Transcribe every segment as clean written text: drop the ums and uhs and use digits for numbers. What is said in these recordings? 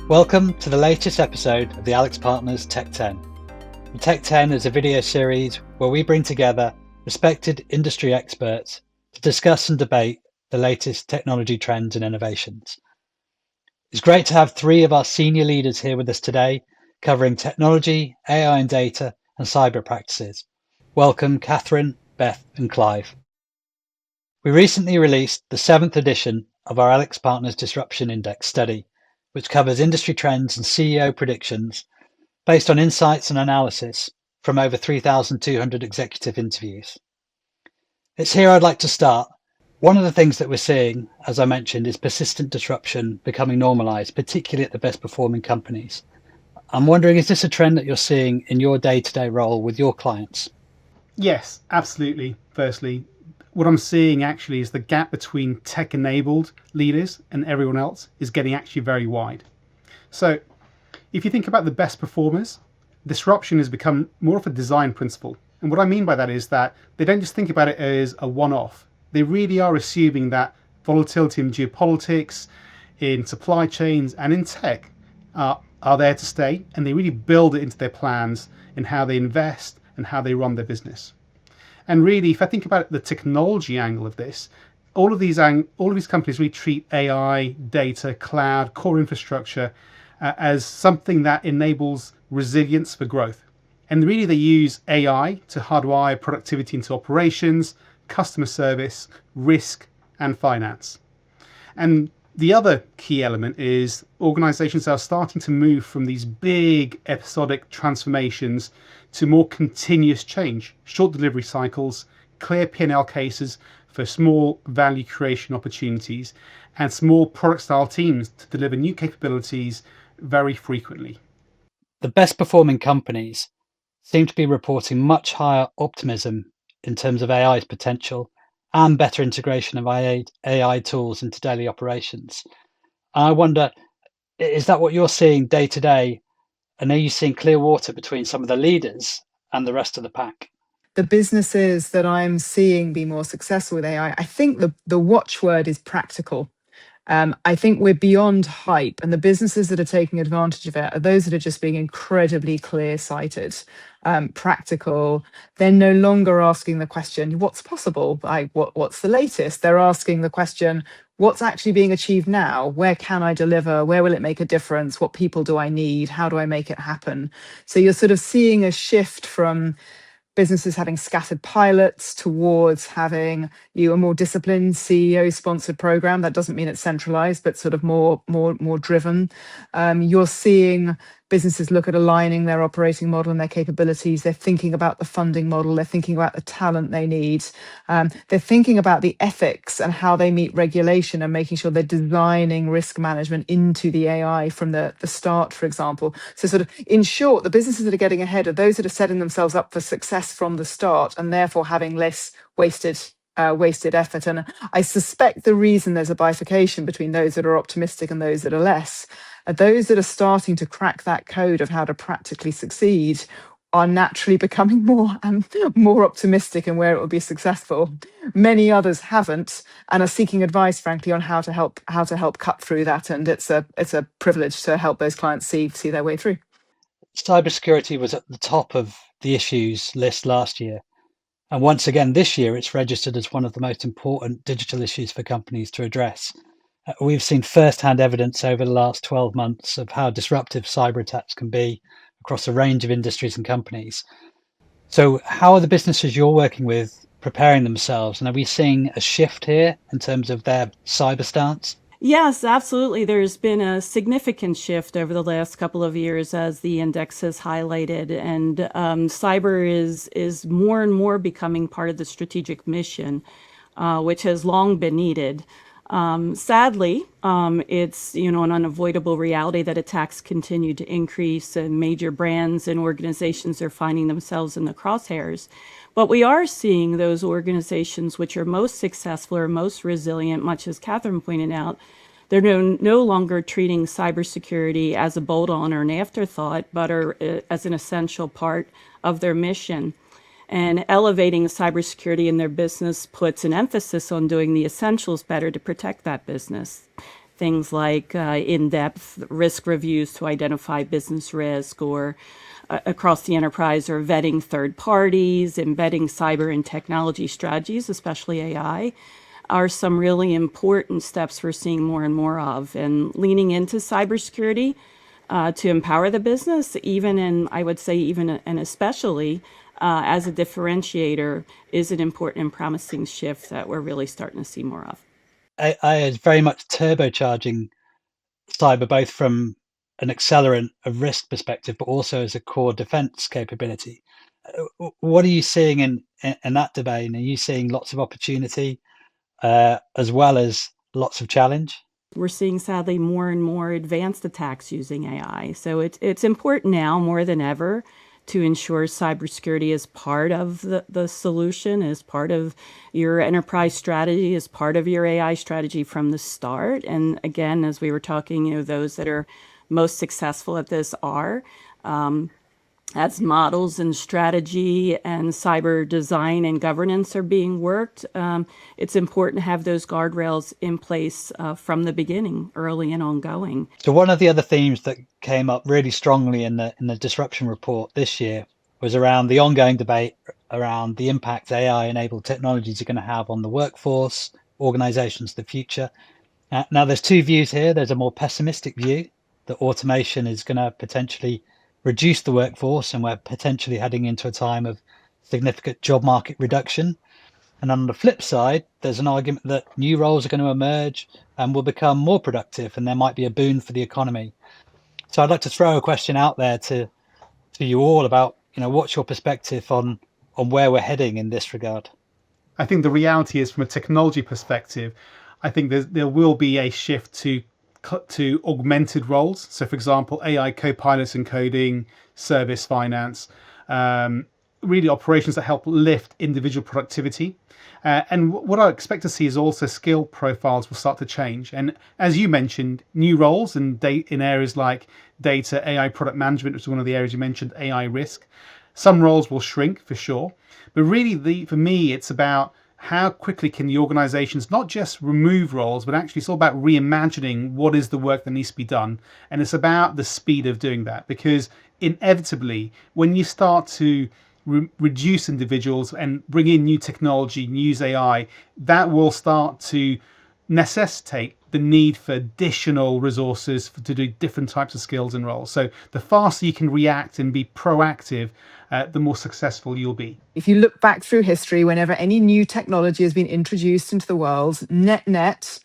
Welcome to the latest episode of the Alex Partners Tech 10. The Tech 10 is a video series where we bring together respected industry experts to discuss and debate the latest technology trends and innovations. It's great to have three of our senior leaders here with us today, covering technology, AI and data, and cyber practices. Welcome, Catherine, Beth, and Clive. We recently released the 7th edition of our Alex Partners Disruption Index study, which covers industry trends and CEO predictions based on insights and analysis from over 3,200 executive interviews. It's here I'd like to start. One of the things that we're seeing, as I mentioned, is persistent disruption becoming normalized, particularly at the best performing companies. I'm wondering, is this a trend that you're seeing in your day-to-day role with your clients? Yes, absolutely. Firstly, what I'm seeing actually is the gap between tech-enabled leaders and everyone else is getting actually very wide. So if you think about the best performers, disruption has become more of a design principle. And what I mean by that is that they don't just think about it as a one-off. They really are assuming that volatility in geopolitics, in supply chains, and in tech are there to stay, and they really build it into their plans in how they invest and how they run their business. And really, if I think about the technology angle of this, all of these companies really treat AI, data, cloud, core infrastructure as something that enables resilience for growth. And really, they use AI to hardwire productivity into operations, customer service, risk, and finance. And the other key element is organizations are starting to move from these big episodic transformations to more continuous change, short delivery cycles, clear P&L cases for small value creation opportunities, and small product style teams to deliver new capabilities very frequently. The best performing companies seem to be reporting much higher optimism in terms of AI's potential and better integration of AI tools into daily operations. And I wonder, is that what you're seeing day to day? And are you seeing clear water between some of the leaders and the rest of the pack? The businesses that I'm seeing be more successful with AI, I think the watchword is practical. I think we're beyond hype, and the businesses that are taking advantage of it are those that are just being incredibly clear-sighted, practical. They're no longer asking the question, "What's possible?" Like, what's the latest? They're asking the question, "What's actually being achieved now? Where can I deliver? Where will it make a difference? What people do I need? How do I make it happen?" So you're sort of seeing a shift from businesses having scattered pilots towards having a more disciplined CEO sponsored program. That doesn't mean it's centralized, but sort of more driven. You're seeing businesses look at aligning their operating model and their capabilities. They're thinking about the funding model. They're thinking about the talent they need. They're thinking about the ethics and how they meet regulation and making sure they're designing risk management into the AI from the start, for example. So sort of in short, the businesses that are getting ahead are those that are setting themselves up for success from the start and therefore having less wasted effort. And I suspect the reason there's a bifurcation between those that are optimistic and those that are less are those that are starting to crack that code of how to practically succeed are naturally becoming more optimistic in where it will be successful. Many others haven't and are seeking advice, frankly, on how to help cut through that. And it's a privilege to help those clients see their way through. Cybersecurity was at the top of the issues list last year. And once again, this year, it's registered as one of the most important digital issues for companies to address. We've seen first-hand evidence over the last 12 months of how disruptive cyber attacks can be across a range of industries and companies. So how are the businesses you're working with preparing themselves? And are we seeing a shift here in terms of their cyber stance? Yes, absolutely. There's been a significant shift over the last couple of years, as the index has highlighted, and cyber is more and more becoming part of the strategic mission, which has long been needed. Sadly, it's an unavoidable reality that attacks continue to increase, and major brands and organizations are finding themselves in the crosshairs. But we are seeing those organizations which are most successful or most resilient, much as Catherine pointed out, they're no longer treating cybersecurity as a bolt-on or an afterthought, but are as an essential part of their mission. And elevating cybersecurity in their business puts an emphasis on doing the essentials better to protect that business. things like in-depth risk reviews to identify business risk, or across the enterprise, or vetting third parties, embedding cyber and technology strategies, especially AI, are some really important steps we're seeing more and more of. And leaning into cybersecurity to empower the business, even in, I would say, even and especially as a differentiator, is an important and promising shift that we're really starting to see more of. AI is very much turbocharging cyber, both from an accelerant of risk perspective, but also as a core defense capability. What are you seeing in that domain? Are you seeing lots of opportunity as well as lots of challenge? We're seeing, sadly, more and more advanced attacks using AI. So it's important now more than ever to ensure cybersecurity is part of the solution, is part of your enterprise strategy, is part of your AI strategy from the start. And again, as we were talking, those that are most successful at this are. As models and strategy and cyber design and governance are being worked, it's important to have those guardrails in place from the beginning, early and ongoing. So one of the other themes that came up really strongly in the disruption report this year was around the ongoing debate around the impact AI-enabled technologies are going to have on the workforce, organizations, the future. Now, there's two views here. There's a more pessimistic view that automation is going to potentially reduce the workforce, and we're potentially heading into a time of significant job market reduction. And on the flip side, there's an argument that new roles are going to emerge and will become more productive, and there might be a boon for the economy. So I'd like to throw a question out there to you all about, what's your perspective on where we're heading in this regard? I think the reality is, from a technology perspective, I think there will be a shift to augmented roles. So, for example, AI co-pilots in coding, service, finance, really operations that help lift individual productivity. And what I expect to see is also skill profiles will start to change. And as you mentioned, new roles in areas like data, AI product management, which is one of the areas you mentioned, AI risk. Some roles will shrink for sure. But really, for me, it's about how quickly can the organizations not just remove roles, but actually it's all about reimagining what is the work that needs to be done. And it's about the speed of doing that, because inevitably, when you start to reduce individuals and bring in new technology, use AI, that will start to necessitate the need for additional resources to do different types of skills and roles. So the faster you can react and be proactive, the more successful you'll be. If you look back through history, whenever any new technology has been introduced into the world, net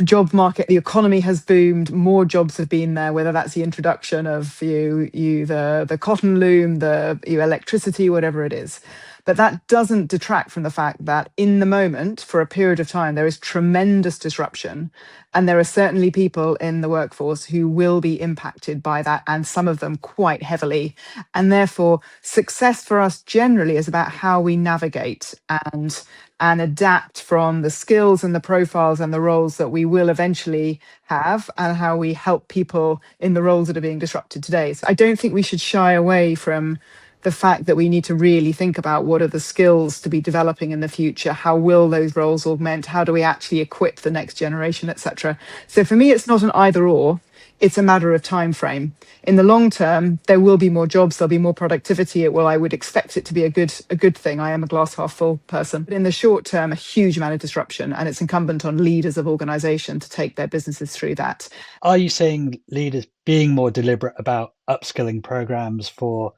job market, the economy has boomed, more jobs have been there, whether that's the introduction of the cotton loom, the electricity, whatever it is. But that doesn't detract from the fact that in the moment, for a period of time, there is tremendous disruption. And there are certainly people in the workforce who will be impacted by that, and some of them quite heavily. And therefore, success for us generally is about how we navigate and adapt from the skills and the profiles and the roles that we will eventually have, and how we help people in the roles that are being disrupted today. So I don't think we should shy away from the fact that we need to really think about what are the skills to be developing in the future, how will those roles augment, how do we actually equip the next generation, etc. So for me, it's not an either or, it's a matter of time frame. In the long term, there will be more jobs, there'll be more productivity. I would expect it to be a good thing. I am a glass half full person. But in the short term, a huge amount of disruption, and it's incumbent on leaders of organization to take their businesses through that. Are you seeing leaders being more deliberate about upskilling programs for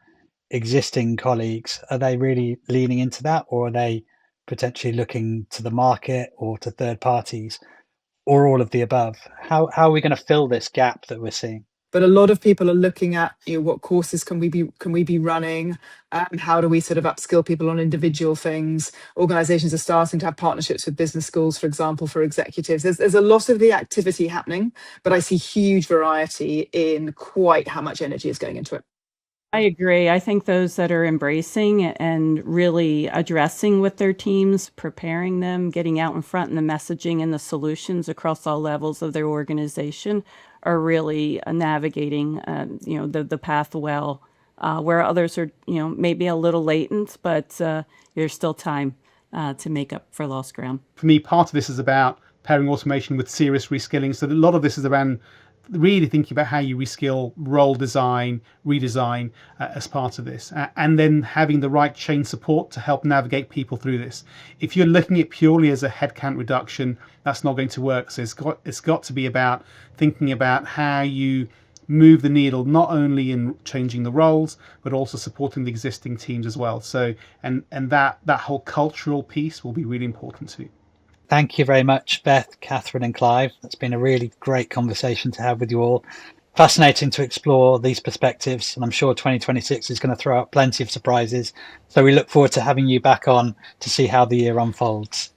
existing colleagues? Are they really leaning into that, or are they potentially looking to the market or to third parties, or all of the above? How are we going to fill this gap that we're seeing? But a lot of people are looking at, what courses can we be running? How do we sort of upskill people on individual things? Organizations are starting to have partnerships with business schools, for example, for executives. There's a lot of the activity happening, but I see huge variety in quite how much energy is going into it. I agree. I think those that are embracing and really addressing with their teams, preparing them, getting out in front, and the messaging and the solutions across all levels of their organization are really navigating, the path well, where others are, maybe a little latent, but there's still time to make up for lost ground. For me, part of this is about pairing automation with serious reskilling. So a lot of this is around really thinking about how you reskill, role design, redesign as part of this, and then having the right chain support to help navigate people through this. If you're looking at purely as a headcount reduction, that's not going to work. So it's got to be about thinking about how you move the needle, not only in changing the roles, but also supporting the existing teams as well. So and that whole cultural piece will be really important too. Thank you very much, Beth, Catherine and Clive. It's been a really great conversation to have with you all. Fascinating to explore these perspectives, and I'm sure 2026 is going to throw out plenty of surprises. So we look forward to having you back on to see how the year unfolds.